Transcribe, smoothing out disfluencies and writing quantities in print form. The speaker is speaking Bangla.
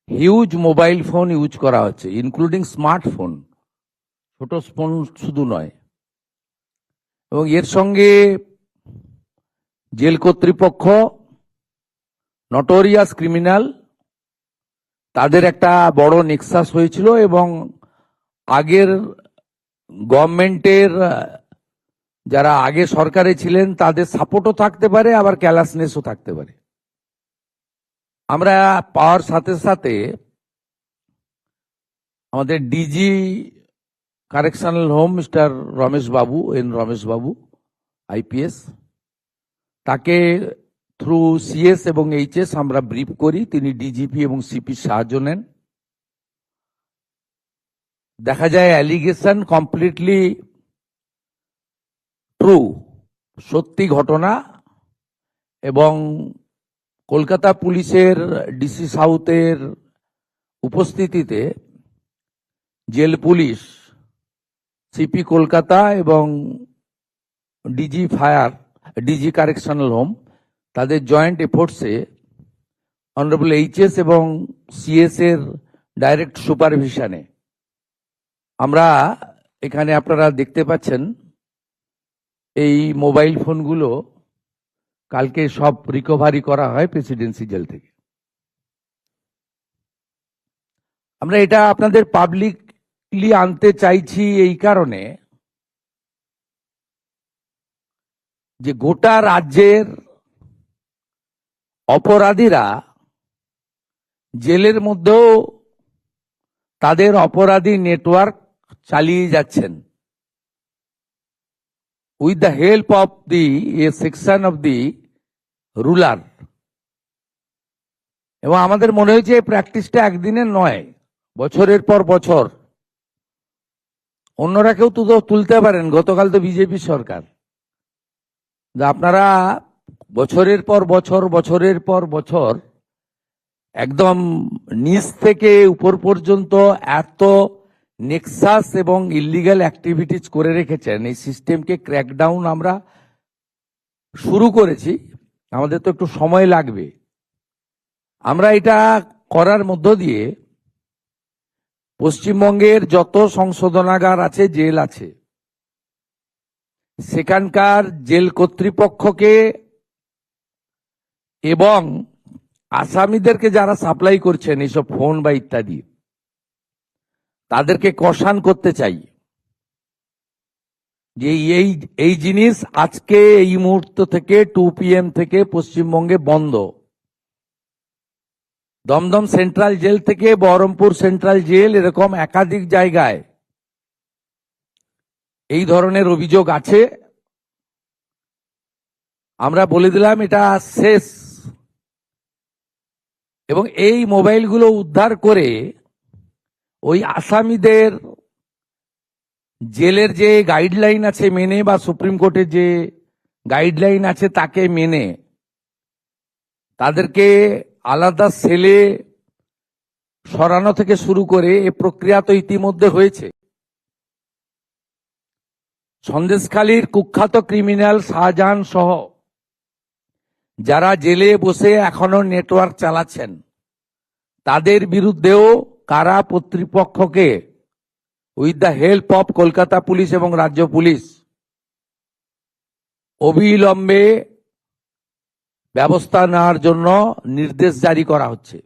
হিউজ মোবাইল ফোন ইউজ করা হচ্ছে, ইনক্লুডিং স্মার্টফোন, ছোট ফোন শুধু নয়। এবং এর সঙ্গে জেল কর্তৃপক্ষ, নটোরিয়াস ক্রিমিনাল, তাদের একটা বড় নেক্সাস হয়েছিল এবং আগের গভর্নমেন্টের যারা আগে সরকারে ছিলেন তাদের সাপোর্টও থাকতে পারে, আবার ক্যালাসনেসও থাকতে পারে। আমরা পাওয়ার সাথে সাথে আমাদের DG correctional home mister Ramesh Babu, Ramesh Babu IPS, তাকে থ্রু সিএস এবং এইচএস আমরা ব্রিফ করি। তিনি ডিজিপি এবং সিপি সাহায্য নেন। দেখা যায় অ্যালিগেশন কমপ্লিটলি ট্রু, সত্যি ঘটনা। এবং কলকাতা পুলিশের ডিসি সাউথের উপস্থিতিতে জেল পুলিশ, সিপি কলকাতা এবং DG fire, DG correctional home, তাদের জয়েন্ট এফোর্টসে অনারেবল এইচএস এবং সিএস এর ডাইরেক্ট সুপারভিশনে আমরা এখানে আপনারা দেখতে পাচ্ছেন এই মোবাইল ফোনগুলো কালকে সব রিকভারি করা হয় প্রেসিডেন্সি জেল থেকে। আমরা এটা আপনাদের পাবলিকলি আনতে চাইছি এই কারণে যে গোটা রাজ্যের অপরাধীরা জেলের মধ্যেও তাদের অপরাধী নেটওয়ার্ক চালিয়ে যাচ্ছেন with the help of a section of the ruler। এবং আমাদের মনে হয়েছে এই প্র্যাকটিসটা একদিনের নয়, বছরের পর বছর। অন্যরা কেউ তো তুলতে পারেন, গতকাল তো বিজেপি সরকার। আপনারা বছরের পর বছর, বছরের পর বছর একদম নিচ থেকে উপর পর্যন্ত এত নেক্সাস এবং ইলিগাল অ্যাক্টিভিটিস করে রেখেছেন। এই সিস্টেমকে ক্র্যাকডাউন আমরা শুরু করেছি, আমাদের তো একটু সময় লাগবে। আমরা এটা করার মধ্য দিয়ে পশ্চিমবঙ্গের যত সংশোধনাগার আছে, জেল আছে, সেখানকার জেল কর্তৃপক্ষকে এবং আসামিদেরকে যারা সাপ্লাই করছেন এইসব ফোন বা ইত্যাদি, তাদেরকে কষান করতে চাই যে এই জিনিস আজকে এই মুহূর্ত থেকে 2 PM থেকে পশ্চিমবঙ্গে বন্ধ। দমদম সেন্ট্রাল জেল থেকে বহরমপুর সেন্ট্রাল জেল, এরকম একাধিক জায়গায় এই ধরনের অভিযোগ আছে। আমরা বলে দিলাম এটা শেষ। এবং এই মোবাইলগুলো উদ্ধার করে ওই আসামিদের জেলের যে গাইডলাইন আছে মেনে, বা সুপ্রিম কোর্টের যে গাইডলাইন আছে তাকে মেনে, তাদেরকে আলাদা সেলে সরানো থেকে শুরু করে এ প্রক্রিয়া তো ইতিমধ্যে হয়েছে। সন্দেশখালীর কুখ্যাত ক্রিমিনাল শাহজাহান সহ যারা জেলে বসে এখনো নেটওয়ার্ক চালাচ্ছেন, তাদের বিরুদ্ধেও কারা কর্তৃপক্ষকে with the help of Kolkata police এবং রাজ্য পুলিশ অবিলম্বে ব্যবস্থা নেওয়ার জন্য নির্দেশ জারি করা হচ্ছে।